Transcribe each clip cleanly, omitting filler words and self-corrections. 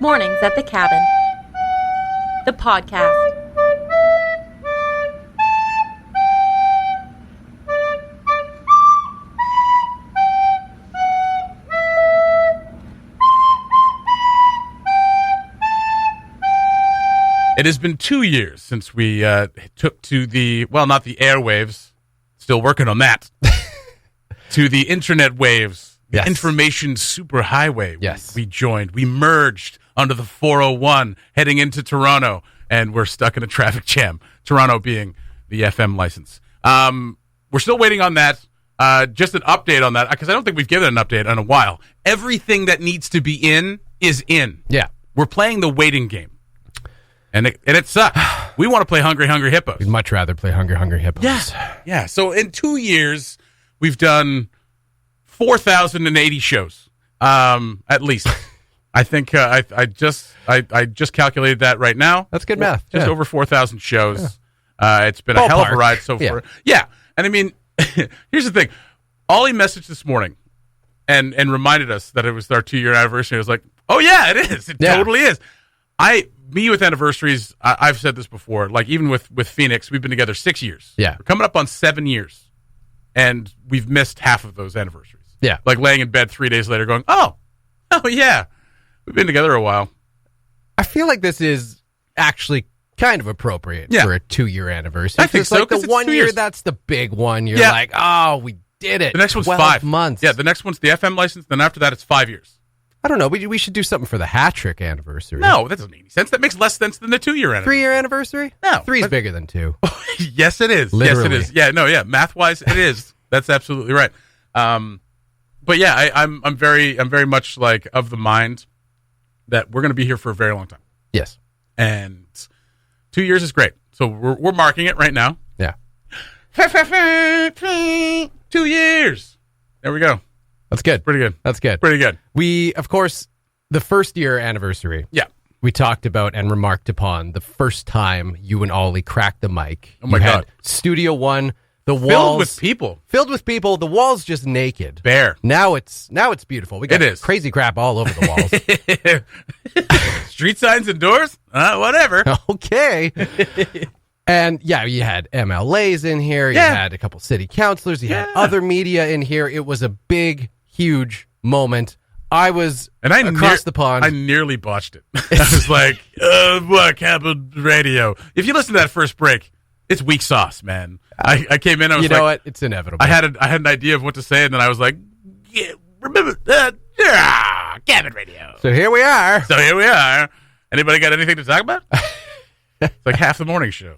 Mornings at the Cabin, the podcast. It has been 2 years since we took to the, well, not the airwaves, still working on that, to the internet waves, the information superhighway. Yes. We joined, we merged under the 401 heading into Toronto, and we're stuck in a traffic jam, Toronto being the FM license. We're still waiting on that. Just an update on that, because I don't think we've given an update in a while. Everything that needs to be in is in. Yeah. We're playing the waiting game. And it sucks. We want to play Hungry Hungry Hippos. We'd much rather play Hungry Hungry Hippos. Yeah. So in 2 years, we've done 4,080 shows, at least. I think I just calculated that right now. That's good math. Just over 4,000 shows. Yeah. It's been a hell of a ride so far. Yeah. And I mean, here's the thing. Ollie messaged this morning and reminded us that it was our 2-year anniversary. I was like, oh yeah, it is. It totally is. Me with anniversaries, I've said this before, like even with Phoenix, we've been together 6 years. Yeah. We're coming up on 7 years, and we've missed half of those anniversaries. Yeah. Like laying in bed 3 days later going, oh yeah, we've been together a while. I feel like this is actually kind of appropriate for a 2-year anniversary. I think so. Like the 1 year, that's the big one. You're like, oh, we did it. The next one's 5 months. Yeah, the next one's the FM license, then after that it's 5 years. I don't know. We should do something for the hat trick anniversary. No, that doesn't make any sense. That makes less sense than the 2-year anniversary. 3-year anniversary? No. 3's bigger than 2. Yes, it is. Literally. Yes, it is. Yeah, math-wise, it is. That's absolutely right. But yeah, I'm very much like of the mind that we're going to be here for a very long time. Yes. And 2 years is great. So we're marking it right now. Yeah. 2 years. There we go. That's good. Pretty good. That's good. Pretty good. We, of course, the 1st-year anniversary. Yeah. We talked about and remarked upon the first time you and Ollie cracked the mic. Oh, my God. Studio One, the walls. Filled with people. The walls just naked. Bare. Now it's beautiful. We got crazy crap all over the walls. Street signs and doors? Whatever. Okay. And yeah, you had MLAs in here. You had a couple city councilors. You had other media in here. It was a big, huge moment. I was across the pond. I nearly botched it. I was like, what, Cabin Radio? If you listen to that first break, it's weak sauce, man. I came in, I was like... You know what? It's inevitable. I had an idea of what to say, and then I was like, yeah, remember that? Cabin Radio. So here we are. Anybody got anything to talk about? It's like half the morning show.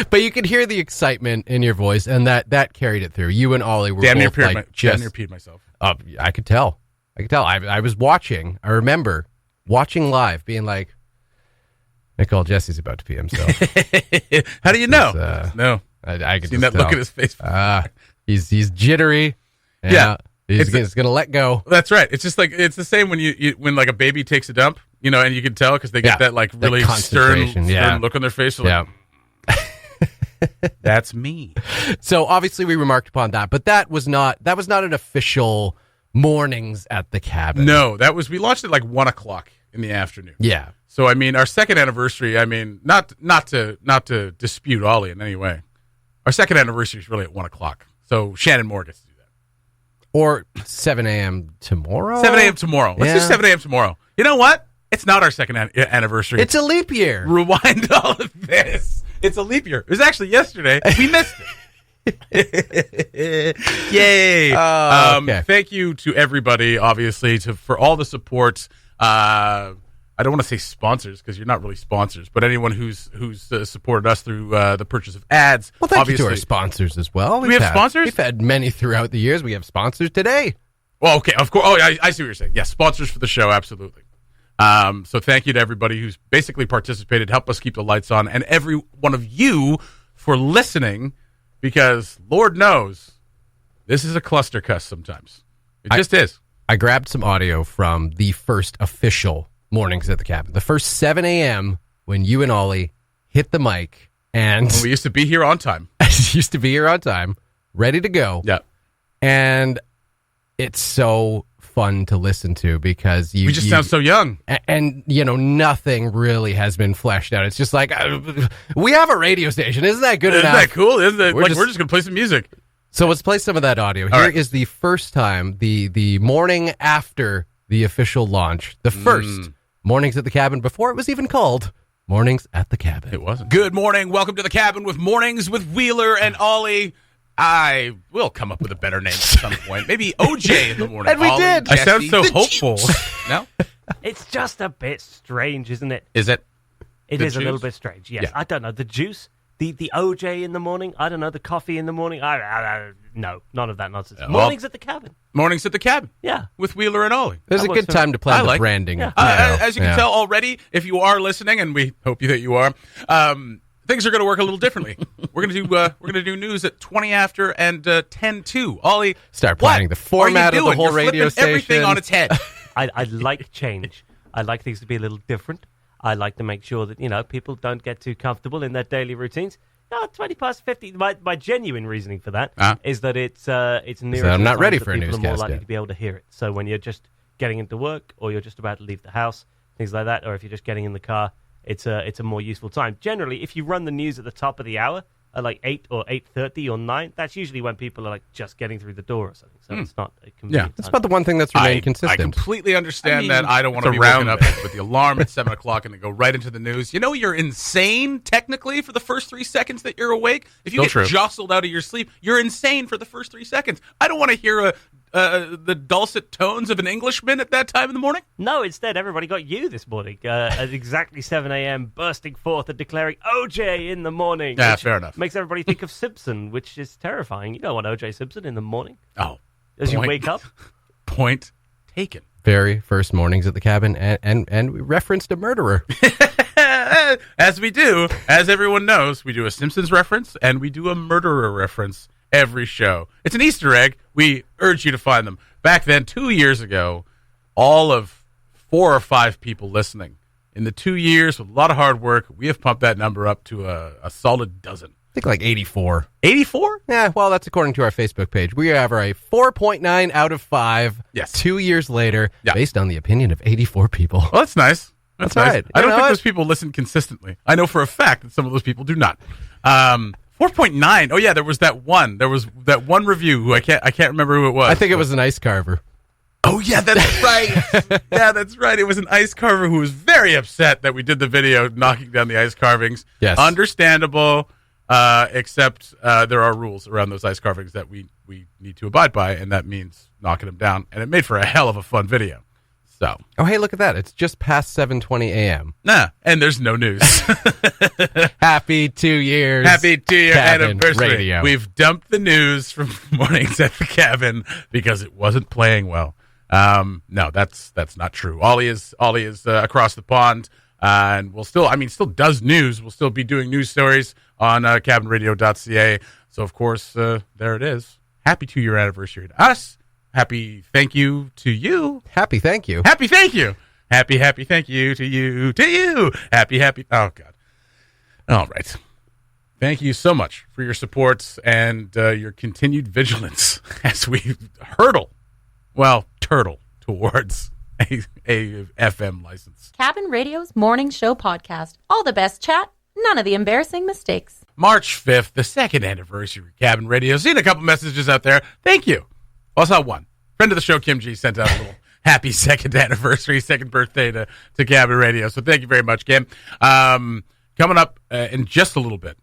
But you could hear the excitement in your voice, and that carried it through. You and Ollie were damn near both peed myself. I could tell. I was watching. I remember watching live, being like, Nicole, Jesse's about to pee himself. How do you know? No. I could seen just that look at his face. He's jittery. Yeah. He's going to let go. That's right. It's just like, it's the same when when like a baby takes a dump, and you can tell because they get that like really stern look on their face. Like, that's me. So obviously we remarked upon that, but that was not an official mornings at the cabin. No, we launched at like 1:00 in the afternoon. Yeah. So I mean, our second anniversary. I mean, not to dispute Ollie in any way. Our second anniversary is really at 1:00. So Shannon Moore gets to do that. Or 7 a.m. tomorrow. 7 a.m. tomorrow. Let's do 7 a.m. tomorrow. You know what? It's not our second anniversary. It's a leap year. Rewind all of this. It's a leap year. It was actually yesterday. We missed it. Yay. Okay. Thank you to everybody, obviously, for all the support. I don't want to say sponsors because you're not really sponsors, but anyone who's supported us through the purchase of ads. Well, thank you to our sponsors as well. We have sponsors? We've had many throughout the years. We have sponsors today. Well, okay, of course. Oh, I see what you're saying. Yes, sponsors for the show, absolutely. So thank you to everybody who's basically participated, help us keep the lights on, and every one of you for listening, because Lord knows this is a cluster cuss sometimes. It just is. I grabbed some audio from the first official mornings at the cabin. The first 7 a.m. when you and Ollie hit the mic, and we used to be here on time. Used to be here on time, ready to go. Yeah. And it's so fun to listen to because we just sound so young. And, nothing really has been fleshed out. It's just like, we have a radio station. Isn't that good enough? Isn't that cool? Isn't it? We're just going to play some music. So let's play some of that audio. Here is the first time, the morning after the official launch, the first Mornings at the Cabin before it was even called Mornings at the Cabin. It wasn't. Good morning. Welcome to the Cabin with Mornings with Wheeler and Ollie. I will come up with a better name at some point. Maybe OJ in the morning. And we Ollie, did. Jesse, I sound so hopeful. No? It's just a bit strange, isn't it? Is it? It is a little bit strange, yes. Yeah. I don't know. The juice, the OJ in the morning, I don't know, the coffee in the morning. No, none of that nonsense. Mornings at the Cabin. Mornings at the Cabin. Yeah. With Wheeler and Ollie. There's a good time to plan the branding. Yeah. As you can tell already, if you are listening, and we hope that you are, things are going to work a little differently. We're going to do news at 20 after and 10-2. Ollie, start planning the format of the whole radio station. Everything on its head. I like change. I like things to be a little different. I like to make sure that, people don't get too comfortable in their daily routines. 20 past 50. My genuine reasoning for that is that it's near. So I'm not ready for a newscast. People are more likely yet. to be able to hear it. So when you're just getting into work, or you're just about to leave the house, things like that, or if you're just getting in the car, it's a more useful time. Generally, if you run the news at the top of the hour, at like 8 or 8:30 or 9, that's usually when people are like just getting through the door or something. So it's not a convenient time. That's about the one thing that's remained consistent. I completely understand that. I don't want to be woken up with the alarm at 7 o'clock and then go right into the news. You're insane technically for the first 3 seconds that you're awake. If you get jostled out of your sleep, you're insane for the first 3 seconds. I don't want to hear the dulcet tones of an Englishman at that time in the morning. No, instead, everybody got you this morning at exactly 7 a.m., bursting forth and declaring OJ in the morning. Yeah, fair enough. Makes everybody think of Simpson, which is terrifying. You don't want OJ Simpson in the morning. Oh. As you wake up. Point taken. Very first Mornings at the Cabin, and we referenced a murderer. As we do, as everyone knows, we do a Simpsons reference and we do a murderer reference every show. It's an Easter egg. We urge you to find them. Back then, 2 years ago, all of 4 or 5 people listening. In the 2 years, with a lot of hard work, we have pumped that number up to a solid dozen. I think like 84. 84? Yeah, well, that's according to our Facebook page. We have a 4.9 out of 5. Yes. 2 years later, based on the opinion of 84 people. Well, that's nice. That's nice. Right. I don't think those people listen consistently. I know for a fact that some of those people do not. 4.9. Oh yeah, there was that one. There was that one review who I can't remember who it was. I think it was an ice carver. Oh yeah, that's right. Yeah, that's right. It was an ice carver who was very upset that we did the video knocking down the ice carvings. Yes. Understandable, except there are rules around those ice carvings that we need to abide by, and that means knocking them down. And it made for a hell of a fun video. So. Oh, hey, look at that. It's just past 7:20 a.m. Nah, and there's no news. Happy 2 years. Happy 2-year anniversary. Radio. We've dumped the news from Mornings at the Cabin because it wasn't playing well. No, that's not true. Ollie is across the pond, and still does news. We'll still be doing news stories on cabinradio.ca. So, of course, there it is. Happy 2-year anniversary to us. Happy thank you to you. Happy thank you. Happy thank you. Happy thank you to you. Happy. Oh, God. All right. Thank you so much for your support and your continued vigilance as we turtle towards a FM license. Cabin Radio's Morning Show podcast. All the best chat, none of the embarrassing mistakes. March 5th, the 2nd anniversary of Cabin Radio. Seen a couple messages out there. Thank you. Well, I saw one. Friend of the show, Kim G, sent out a little happy 2nd anniversary, 2nd birthday to Cabin Radio. So thank you very much, Kim. Coming up in just a little bit,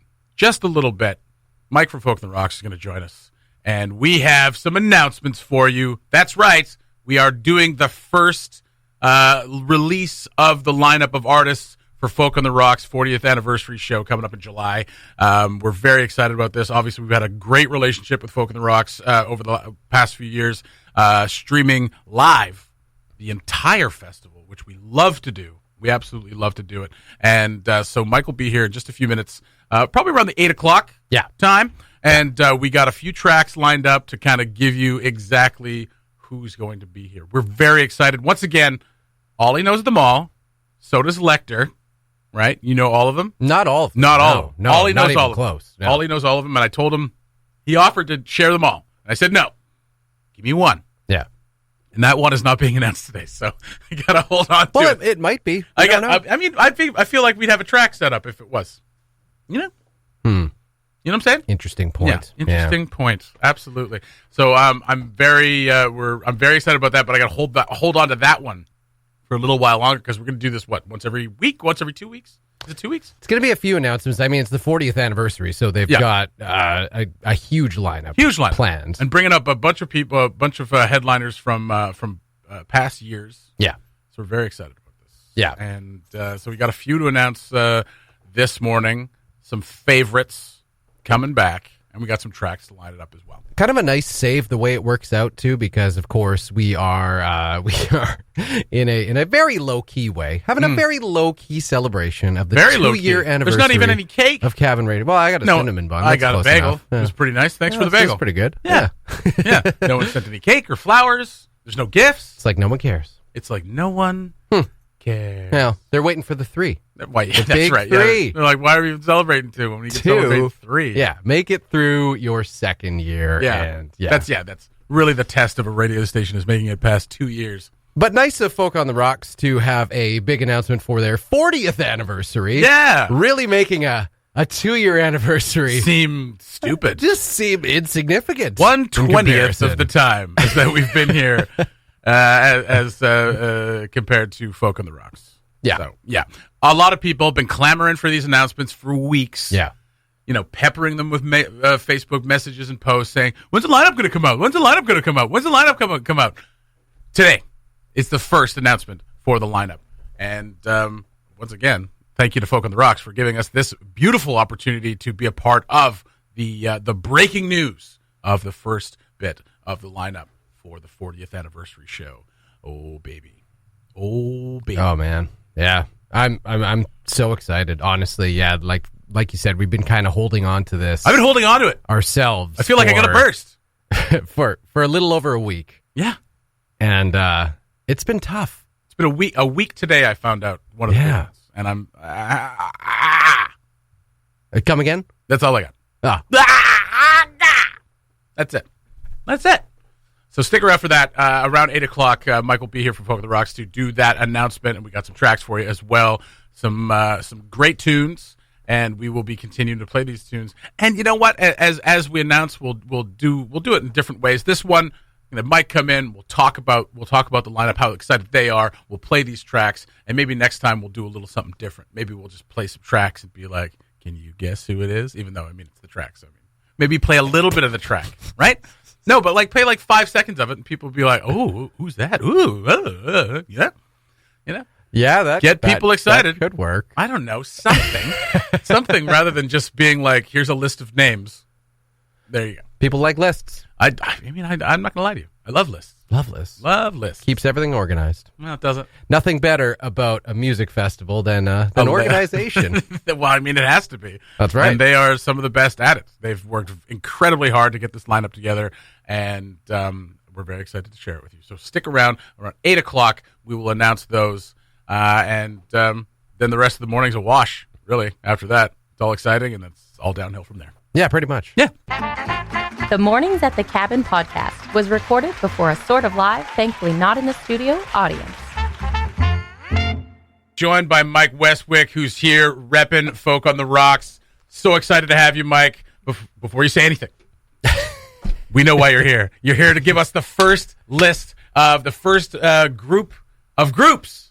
Mike from Folk on the Rocks is going to join us. And we have some announcements for you. That's right. We are doing the first release of the lineup of artists for Folk on the Rocks 40th anniversary show coming up in July. We're very excited about this. Obviously, we've had a great relationship with Folk on the Rocks over the past few years, streaming live the entire festival, which we love to do. We absolutely love to do it. And so Mike will be here in just a few minutes, probably around the 8 o'clock time. And we got a few tracks lined up to kind of give you exactly who's going to be here. We're very excited. Once again, Ollie knows them all. So does Lecter. Right? You know all of them? Not all of them. Not all of them. No, Ollie knows all of them. Close. No. Ollie knows all of them, and I told him he offered to share them all. And I said, no. Give me one. Yeah. And that one is not being announced today, so you got to hold on to it. It might be. I feel like we'd have a track set up if it was. You know? You know what I'm saying? Interesting point. Yeah, interesting point. Absolutely. So I'm very excited about that, but I got to hold on to that one for a little while longer because we're going to do this once every week, once every 2 weeks. Is it 2 weeks? It's going to be a few announcements. I mean, it's the 40th anniversary, so they've got a huge lineup, planned, and bringing up a bunch of people, a bunch of headliners from past years. Yeah, so we're very excited about this. Yeah, and so we got a few to announce this morning. Some favorites coming back, and we got some tracks to line it up as well. Kind of a nice save the way it works out too, because of course we are in a very low key way having a very low key celebration of the 2-year anniversary. There's not even any cake of Cabin Radio. Well, I got a cinnamon bun. I got a bagel. It was pretty nice. Thanks for the bagel. It was pretty good. Yeah. No one sent any cake or flowers. There's no gifts. It's like no one cares. It's like no one cares. Well, they're waiting for the 3. Why, that's big right. 3. Yeah. They're like, why are we even celebrating 2 when we can celebrate 3? Yeah, make it through your second year. Yeah, that's really the test of a radio station is making it past 2 years. But nice of Folk on the Rocks to have a big announcement for their 40th anniversary. Yeah, really making a 2-year anniversary seem stupid, just seem insignificant. 1/20th of the time is that we've been here as compared to Folk on the Rocks. Yeah. So, a lot of people have been clamoring for these announcements for weeks. Yeah. You know, peppering them with Facebook messages and posts saying, when's the lineup going to come out? When's the lineup going to come out? When's the lineup come out? Today is the first announcement for the lineup. And once again, thank you to Folk on the Rocks for giving us this beautiful opportunity to be a part of the breaking news of the first bit of the lineup for the 40th anniversary show. Oh, baby. Oh, baby. Oh, man. Yeah, I'm so excited. Honestly, yeah, like you said, we've been kind of holding on to this. I've been holding on to it ourselves. I feel like I got to burst for a little over a week. Yeah, and it's been tough. It's been a week. A week today, I found out one of the things, and I'm come again. That's all I got. That's it. That's it. So stick around for that. Around 8 o'clock, Mike will be here from Folk on the Rocks to do that announcement, and we got some tracks for you as well. Some great tunes, and we will be continuing to play these tunes. And you know what? As we announce, we'll do it in different ways. This one, Mike come in. We'll talk about the lineup, how excited they are. We'll play these tracks, and maybe next time we'll do a little something different. Maybe we'll just play some tracks and be like, "Can you guess who it is?" Even though it's the track. So maybe play a little bit of the track, right? No, but play 5 seconds of it, and people will be like, "Oh, who's that?" Ooh, yeah, Yeah, that get people excited. That could work. I don't know, something rather than just being like, "Here's a list of names." There you go. People like lists. I'm not gonna lie to you. I love lists. Love lists. Keeps everything organized. Well, it doesn't. Nothing better about a music festival than organization. Well, it has to be. That's right. And they are some of the best at it. They've worked incredibly hard to get this lineup together, and we're very excited to share it with you. So stick around. Around 8 o'clock, we will announce those, and then the rest of the morning's a wash, really. After that, it's all exciting, and it's all downhill from there. Yeah, pretty much. Yeah. The Mornings at the Cabin podcast was recorded before a sort of live, thankfully not in the studio, audience. Joined by Mike Westwick, who's here repping Folk on the Rocks. So excited to have you, Mike. Before you say anything, we know why you're here. You're here to give us the first list of the first group of groups.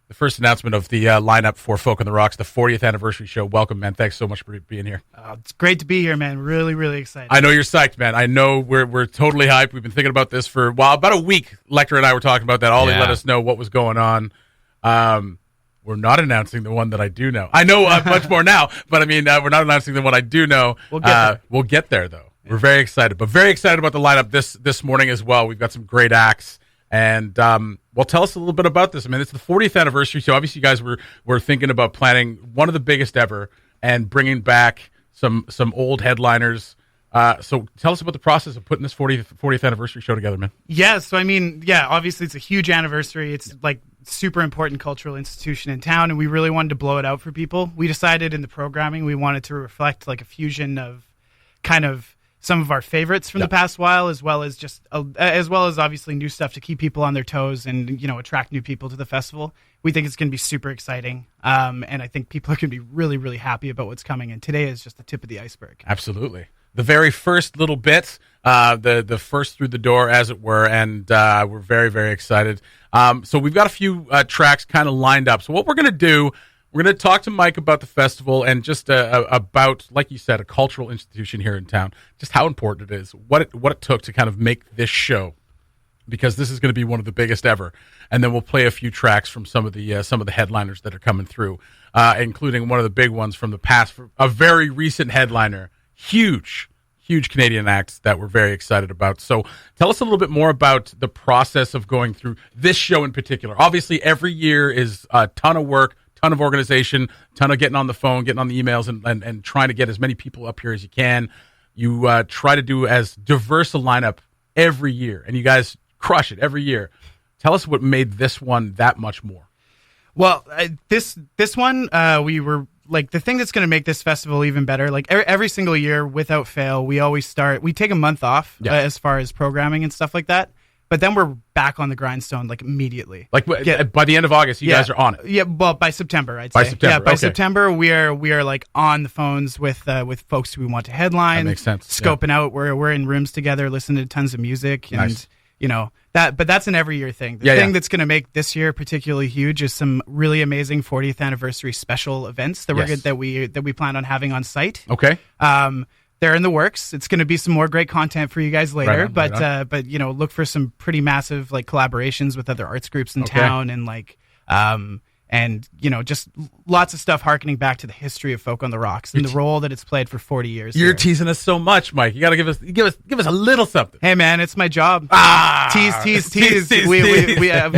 The first announcement of the lineup for Folk on the Rocks, the 40th anniversary show. Welcome, man. Thanks so much for being here. It's great to be here, man. Really, really excited. I know you're psyched, man. I know we're totally hyped. We've been thinking about this for about a week. Lecter and I were talking about that. Ollie let us know what was going on. We're not announcing the one that I do know. I know much more now, but we're not announcing the one I do know. We'll get there, though. Yeah. We're very excited, but very excited about the lineup this morning as well. We've got some great acts. And well, tell us a little bit about this. It's the 40th anniversary, so obviously you guys were thinking about planning one of the biggest ever and bringing back some old headliners. So tell us about the process of putting this 40th anniversary show together, man. Yeah, so obviously it's a huge anniversary. It's super important cultural institution in town, and we really wanted to blow it out for people. We decided in the programming we wanted to reflect a fusion of kind of some of our favorites from the past while, as well as obviously new stuff to keep people on their toes and attract new people to the festival. We think it's going to be super exciting, and I think people are going to be really, really happy about what's coming. And today is just the tip of the iceberg. Absolutely, the very first little bits, the first through the door, as it were, and we're very, very excited. So we've got a few tracks kind of lined up. So what we're going to do. We're going to talk to Mike about the festival and just about, like you said, a cultural institution here in town, just how important it is, what it took to kind of make this show, because this is going to be one of the biggest ever. And then we'll play a few tracks from some of the headliners that are coming through, including one of the big ones from the past, a very recent headliner, huge Canadian acts that we're very excited about. So tell us a little bit more about the process of going through this show in particular. Obviously, every year is a ton of work, ton of organization, ton of getting on the phone, getting on the emails, and trying to get as many people up here as you can. You try to do as diverse a lineup every year, and you guys crush it every year. Tell us what made this one that much more. Well, this one, we were like the thing that's going to make this festival even better. Like every single year, without fail, we take a month off as far as programming and stuff like that. But then we're back on the grindstone like immediately. Like by the end of August, you guys are on it. Yeah, well, by September, I'd say. By September, we are like on the phones with folks who we want to headline. That makes sense. Scoping out. We're in rooms together, listening to tons of music, and that. But that's an every year thing. The thing that's going to make this year particularly huge is some really amazing 40th anniversary special events that we plan on having on site. Okay. They're in the works. It's going to be some more great content for you guys later, but look for some pretty massive like collaborations with other arts groups in town, and just lots of stuff harkening back to the history of Folk on the Rocks and the role that it's played for 40 years. You're teasing us so much, Mike. You got to give us a little something. Hey man, it's my job. Tease. We have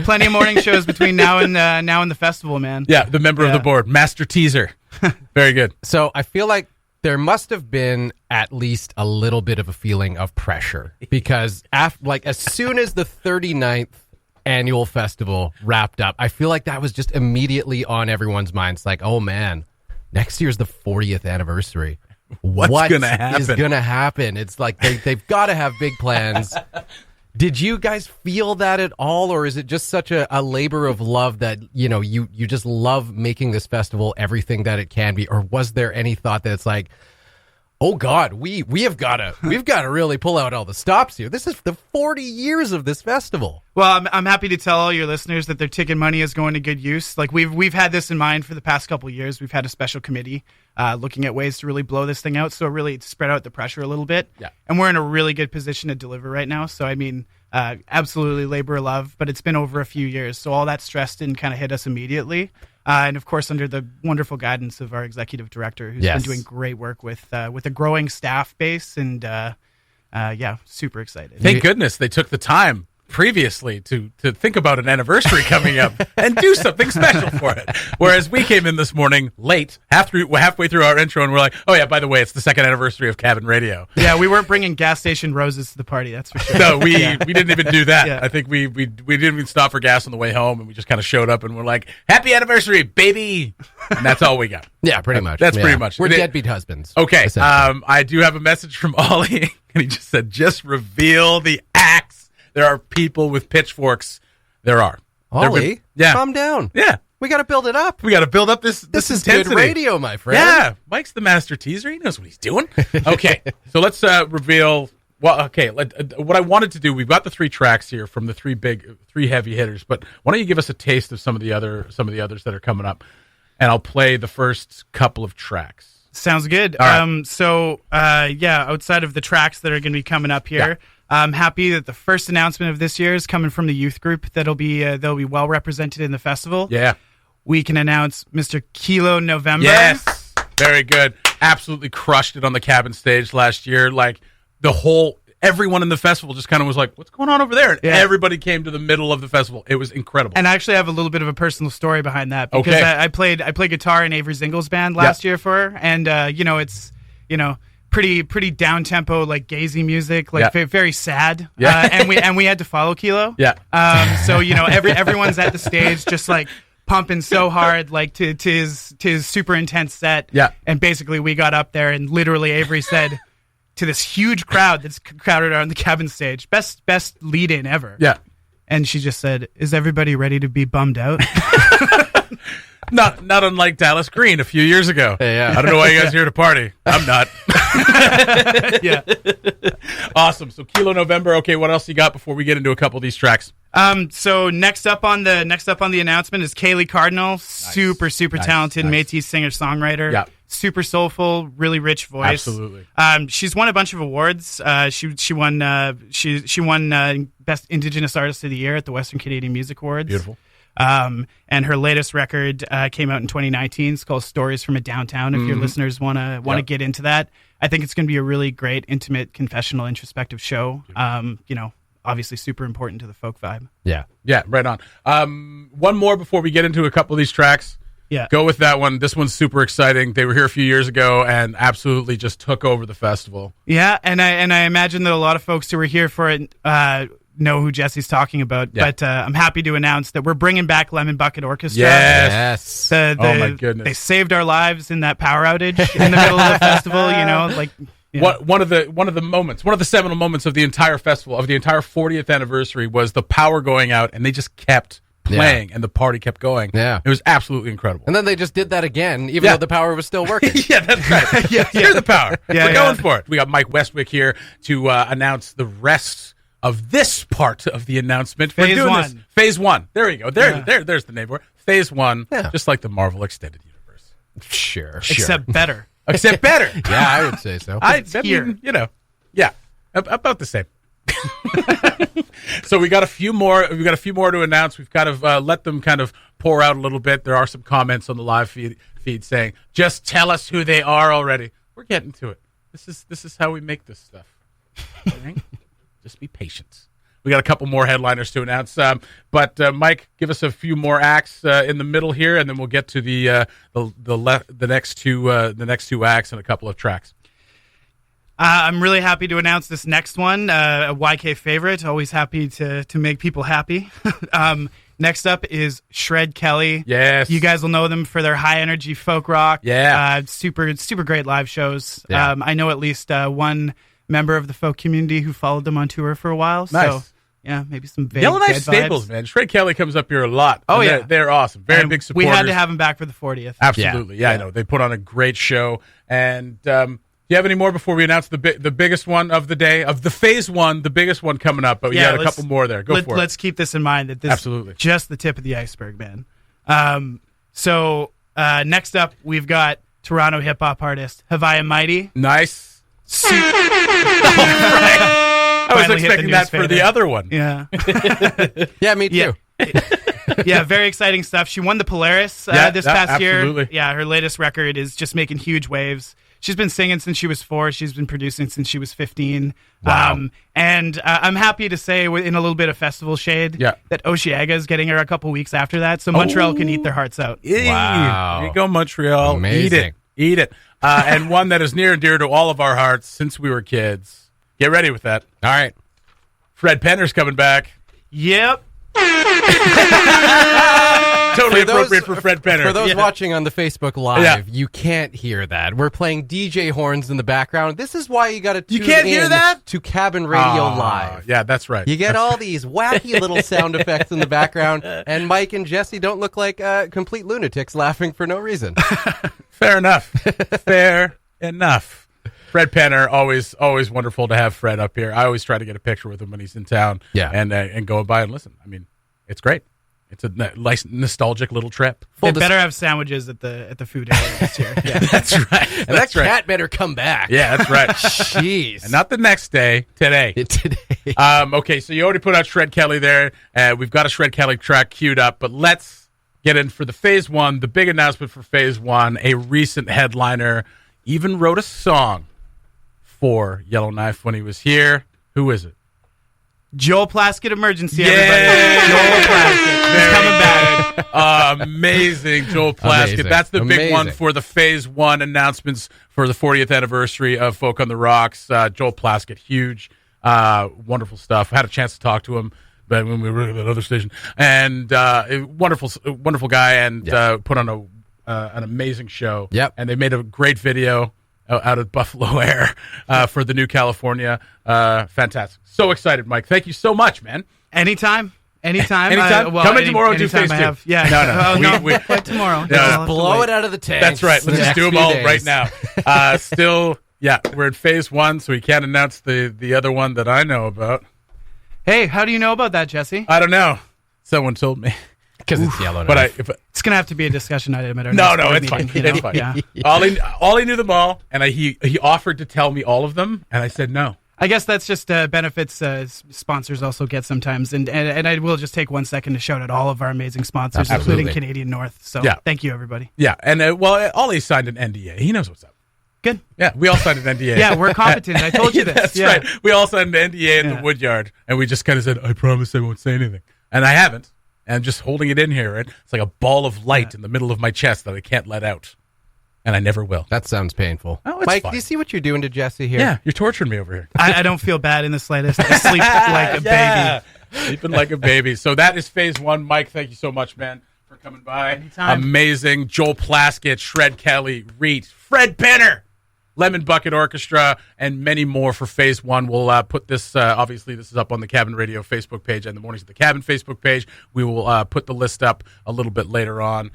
plenty of morning shows between now and the festival, man. Yeah, the member of the board, master teaser. Very good. So I feel like there must have been at least a little bit of a feeling of pressure because as soon as the 39th annual festival wrapped up, I feel like that was just immediately on everyone's minds. Like, oh man, next year's the 40th anniversary. What's going to happen? It's like they've got to have big plans. Did you guys feel that at all, or is it just such a labor of love that you just love making this festival everything that it can be? Or was there any thought that it's like, oh God, we've got to really pull out all the stops here. This is the 40 years of this festival. Well, I'm happy to tell all your listeners that their ticket money is going to good use. Like we've had this in mind for the past couple of years. We've had a special committee looking at ways to really blow this thing out, so really spread out the pressure a little bit. Yeah. And we're in a really good position to deliver right now. So I mean, absolutely labor of love, but it's been over a few years, so all that stress didn't kind of hit us immediately. And of course, under the wonderful guidance of our executive director, who's been doing great work with a growing staff base, and super excited. Thank goodness they took the time previously to think about an anniversary coming up and do something special for it. Whereas we came in this morning late, halfway through our intro, and we're like, oh yeah, by the way, it's the second anniversary of Cabin Radio. Yeah, we weren't bringing gas station roses to the party, that's for sure. No, we didn't even do that. Yeah. I think we didn't even stop for gas on the way home, and we just kind of showed up and we're like, happy anniversary, baby! And that's all we got. Yeah, pretty much. That's pretty much. We're deadbeat husbands. Okay, I do have a message from Ollie, and he just said, just reveal the acts. There are people with pitchforks. There are. Ollie, calm down. Yeah. We got to build it up. We got to build up this is intensity. Good radio, my friend. Yeah. Mike's the master teaser. He knows what he's doing. Okay. So let's reveal. Well, okay. What I wanted to do, we've got the 3 tracks here from the 3 heavy hitters, but why don't you give us a taste of some of the others that are coming up, and I'll play the first couple of tracks. Sounds good. Right. Outside of the tracks that are going to be coming up here, I'm happy that the first announcement of this year is coming from the youth group they'll be well represented in the festival. Yeah. We can announce Mr. Kilo November. Yes. Very good. Absolutely crushed it on the Cabin stage last year. Like everyone in the festival just kind of was like, what's going on over there? And everybody came to the middle of the festival. It was incredible. And I actually have a little bit of a personal story behind that because I played guitar in Avery Zingel's band last year for her, and it's pretty down tempo, like gazy music, like very sad. Yeah. And we had to follow Kilo. Yeah. So everyone's at the stage just like pumping so hard, like to his super intense set. Yeah. And basically we got up there and literally Avery said, to this huge crowd that's crowded around the cabin stage. Best lead in ever. Yeah. And she just said, "Is everybody ready to be bummed out?" Not unlike Dallas Green a few years ago. Yeah. I don't know why you guys are here to party. I'm not. Yeah. Awesome. So Kilo November. Okay, what else you got before we get into a couple of these tracks? So next up on the announcement is Kaylee Cardinal, super talented Métis singer-songwriter. Yeah. Super soulful, really rich voice. Absolutely. She's won a bunch of awards. She won Best Indigenous Artist of the Year at the Western Canadian Music Awards. Beautiful. And her latest record came out in 2019. It's called Stories from a Downtown. If your listeners want to get into that, I think it's going to be a really great, intimate, confessional, introspective show. Obviously super important to the folk vibe. Yeah. Yeah, right on. One more before we get into a couple of these tracks. Yeah. Go with that one. This one's super exciting. They were here a few years ago and absolutely just took over the festival. Yeah, and I imagine that a lot of folks who were here for it know who Jesse's talking about. Yeah. But I'm happy to announce that we're bringing back Lemon Bucket Orchestra. Yes. Oh, my goodness. They saved our lives in that power outage in the middle of the festival. Yeah. One of the seminal moments of the entire festival, of the entire 40th anniversary, was the power going out, and they just kept playing, and the party kept going. Yeah. It was absolutely incredible. And then they just did that again, even though the power was still working. Yeah, that's right. Here's the power. Yeah, We're going for it. We got Mike Westwick here to announce the rest of this part of the announcement. Phase We're doing 1. this. Phase 1. There you go. There's the name for it. Phase 1, just like the Marvel Extended Universe. Sure. Except better. Except better. Yeah, I would say so. I mean, about the same. So we got a few more. We got a few more to announce. We've kind of let them kind of pour out a little bit. There are some comments on the live feed saying, "Just tell us who they are already." We're getting to it. This is how we make this stuff. Right? Just be patient. We got a couple more headliners to announce, but Mike, give us a few more acts in the middle here, and then we'll get to the next two acts and a couple of tracks. I'm really happy to announce this next one, a YK favorite. Always happy to make people happy. Next up is Shred Kelly. Yes. You guys will know them for their high energy folk rock. Yeah. Super great live shows. Yeah. I know at least one member of the folk community who followed them on tour for a while. Nice. So, yeah, maybe some vague Yellowknife Dead staples, vibes. Man. Shred Kelly comes up here a lot. Oh, And yeah. They're awesome. Very And big supporters. We had to have them back for the 40th. Absolutely. Yeah, I know. They put on a great show. And do you have any more before we announce the biggest one of the day, of the Phase 1, the biggest one coming up? But we got a couple more there. Go for it. Let's keep this in mind that this Absolutely. is just the tip of the iceberg, man. So next up, we've got Toronto hip-hop artist Havaya Mighty. Nice. I was Finally hit the expecting that for newspaper. the other one. Yeah. Yeah, me too. Yeah, very exciting stuff. She won the Polaris this past absolutely. year. Yeah, her latest record is just making huge waves. She's been singing since she was 4. She's been producing since she was 15. Wow. And I'm happy to say, in a little bit of festival shade, that Osheaga is getting her a couple weeks after that, so Montreal can eat their hearts out. Wow. There you go, Montreal. Amazing. Eat it. And one that is near and dear to all of our hearts since we were kids. Get ready with that. All right. Fred Penner's coming back. Yep. Totally appropriate for Fred Penner. For those watching on the Facebook Live, you can't hear that. We're playing DJ horns in the background. This is why you got to tune can't hear in that? to Cabin Radio Live. Yeah, that's right. You get all these wacky little sound effects in the background, and Mike and Jesse don't look like complete lunatics laughing for no reason. Fair enough. Fair enough. Fred Penner, always wonderful to have Fred up here. I always try to get a picture with him when he's in town. Yeah. And go by and listen. I mean, it's great. It's a nice nostalgic little trip. They better have sandwiches at the food area this year. Yeah. That's right. And that cat better come back. Yeah, that's right. Jeez. And not the next day, today. Today. Okay, so you already put out Shred Kelly there. We've got a Shred Kelly track queued up, but let's get in for the Phase 1, the big announcement for Phase 1. A recent headliner even wrote a song for Yellowknife when he was here. Who is it? Joel Plaskett Emergency, everybody. Joel Plaskett. He's coming back. Amazing, Joel Plaskett. Amazing. That's the big one Amazing. for the Phase 1 announcements for the 40th anniversary of Folk on the Rocks. Joel Plaskett, huge, wonderful stuff. I had a chance to talk to him when we were at that other station. And wonderful guy, and put on an amazing show. Yep. And they made a great video. out of Buffalo Air for the new California. Fantastic. So excited, Mike. Thank you so much, man. Anytime. Come in tomorrow and do phase 2. Yeah. No. We play tomorrow. Yeah. Blow it out of the tank. That's right. Let's just do them all right now. Still, we're in phase 1, so we can't announce the other one that I know about. Hey, how do you know about that, Jesse? I don't know. Someone told me. Because it's Yellowknife. But it's going to have to be a discussion item at our No, next board it's meeting, fine. you know? It's fine. Yeah. All he knew them all, and he offered to tell me all of them, and I said no. I guess that's just benefits sponsors also get sometimes. And I will just take 1 second to shout out all of our amazing sponsors, Absolutely. including Canadian North. So thank you, everybody. Yeah, and Ollie signed an NDA. He knows what's up. Good. Yeah, we all signed an NDA. Yeah, we're competent. I told you this. That's right. We all signed an NDA in the Woodyard, and we just kind of said, I promise I won't say anything. And I haven't. And I'm just holding it in here. Right? It's like a ball of light in the middle of my chest that I can't let out. And I never will. That sounds painful. Oh, it's Mike, fine. do you see what you're doing to Jesse here? Yeah, you're torturing me over here. I don't feel bad in the slightest. I sleep like a baby. Sleeping like a baby. So that is phase 1. Mike, thank you so much, man, for coming by. Anytime. Amazing. Joel Plaskett, Shred Kelly, Reet, Fred Penner, Lemon Bucket Orchestra, and many more for phase 1. We'll put this, obviously, this is up on the Cabin Radio Facebook page and the Mornings at the Cabin Facebook page. We will put the list up a little bit later on.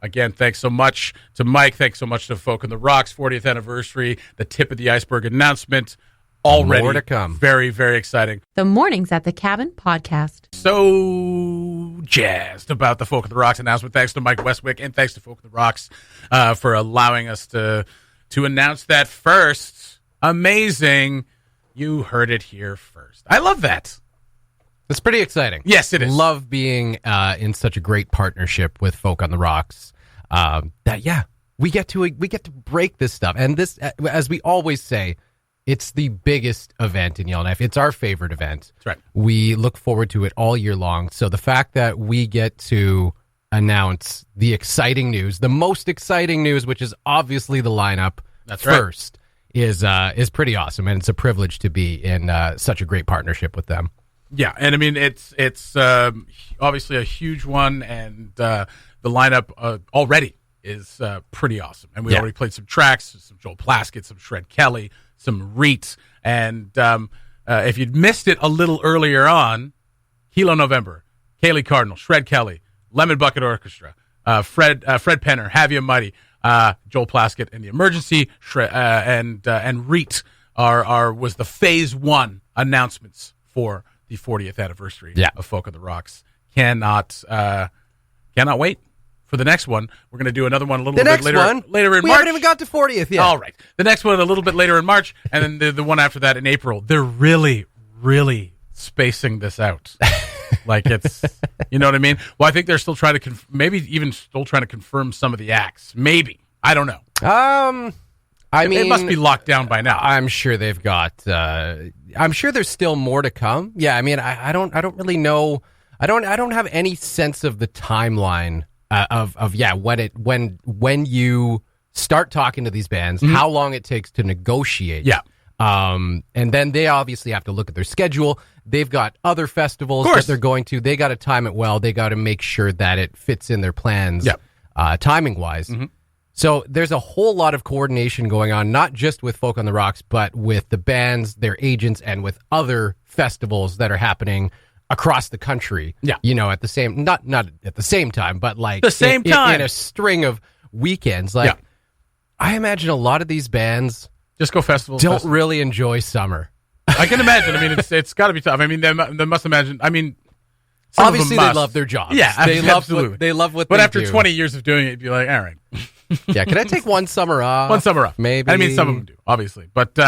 Again, thanks so much to Mike. Thanks so much to Folk on the Rocks 40th anniversary, the tip of the iceberg announcement. Already More to come. Very, very exciting. The Mornings at the Cabin podcast. So jazzed about the Folk of the Rocks announcement. Thanks to Mike Westwick and thanks to Folk of the Rocks for allowing us to announce that first. Amazing. You heard it here first. I love that. It's pretty exciting. Yes, it is. Love being in such a great partnership with Folk on the Rocks. We get to break this stuff, and this, as we always say, it's the biggest event in Yellowknife. It's our favorite event. That's right. We look forward to it all year long. So the fact that we get to announce the exciting news, the most exciting news, which is obviously the lineup first, is pretty awesome, and it's a privilege to be in such a great partnership with them. Yeah, and I mean it's obviously a huge one, and the lineup already is pretty awesome. And we already played some tracks, some Joel Plaskett, some Shred Kelly, some Reet, and if you'd missed it a little earlier on, Kilo November, Kaylee Cardinal, Shred Kelly, Lemon Bucket Orchestra, Fred Penner, Have You Mighty, Joel Plaskett, and the Emergency, and Reet was the phase 1 announcements for the 40th anniversary of Folk on the Rocks. Cannot wait for the next one. We're going to do another one a little bit later in March. We haven't even got to 40th yet. All right. The next one a little bit later in March, and then the one after that in April. They're really, really spacing this out. Like it's, you know what I mean? Well, I think they're still trying to, maybe even still trying to confirm some of the acts. Maybe. I don't know. I mean, it must be locked down by now. I'm sure they've got. I'm sure there's still more to come. Yeah, I mean, I don't really know. I don't have any sense of the timeline of when you start talking to these bands, how long it takes to negotiate. Yeah. And then they obviously have to look at their schedule. They've got other festivals that they're going to. They got to time it well. They got to make sure that it fits in their plans, timing wise. Mm-hmm. So there's a whole lot of coordination going on, not just with Folk on the Rocks, but with the bands, their agents, and with other festivals that are happening across the country. Yeah, you know, at the same not at the same time, but like the same time in a string of weekends. Like I imagine a lot of these bands just go festivals. Don't really enjoy summer. I can imagine. I mean, it's got to be tough. I mean, they must imagine. I mean, obviously they love their jobs. Yeah, absolutely. They love what. But they after do. 20 years of doing it, you'd be like, all right. Yeah, can I take one summer off? One summer off, maybe. I mean, some of them do, obviously. But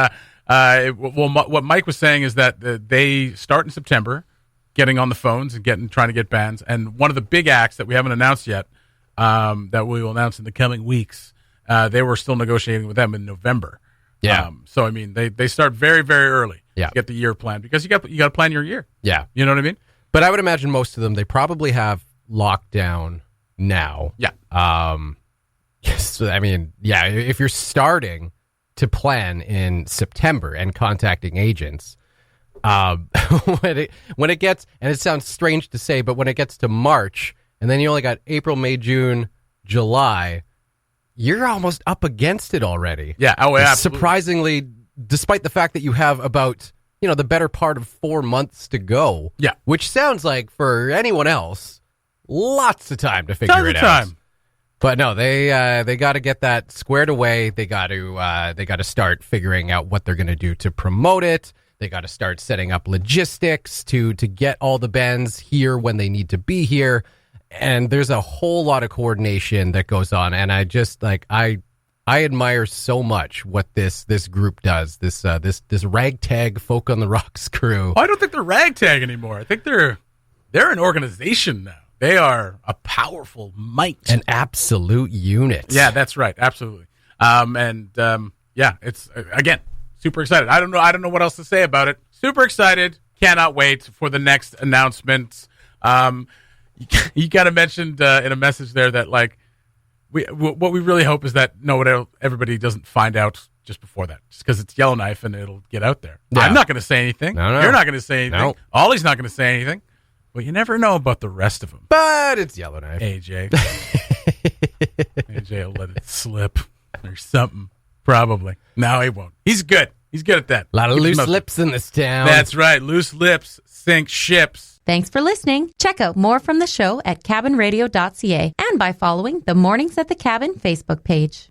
what Mike was saying is that they start in September, getting on the phones and trying to get bands. And one of the big acts that we haven't announced yet, that we will announce in the coming weeks, they were still negotiating with them in November. Yeah. So I mean, they start very, very early. Yeah. To get the year planned because you got to plan your year. Yeah. You know what I mean? But I would imagine most of them they probably have locked down now. Yeah. Yes. I mean, yeah. If you're starting to plan in September and contacting agents, when it gets, and it sounds strange to say, but when it gets to March, and then you only got April, May, June, July, you're almost up against it already. Yeah. Oh, yeah. Absolutely. Surprisingly, despite the fact that you have about, the better part of 4 months to go. Yeah. Which sounds like for anyone else, lots of time to figure it out. Time. But no, they got to get that squared away. They got to start figuring out what they're going to do to promote it. They got to start setting up logistics to get all the bands here when they need to be here. And there's a whole lot of coordination that goes on. And I just I admire so much what this group does. This ragtag Folk on the Rocks crew. Oh, I don't think they're ragtag anymore. I think they're an organization now. They are a powerful might, an absolute unit. Yeah, that's right. Absolutely. Yeah, it's again super excited. I don't know what else to say about it. Super excited. Cannot wait for the next announcements. You kind of mentioned in a message there that like. What we really hope is that everybody doesn't find out just before that, just because it's Yellowknife and it'll get out there. Yeah. I'm not going to say anything. No. You're not going to say anything. No. Ollie's not going to say anything. Well, you never know about the rest of them. But it's Yellowknife. AJ. AJ will let it slip or something. Probably. No, he won't. He's good. He's good at that. A lot of loose lips in this town. That's right. Loose lips sink ships. Thanks for listening. Check out more from the show at cabinradio.ca and by following the Mornings at the Cabin Facebook page.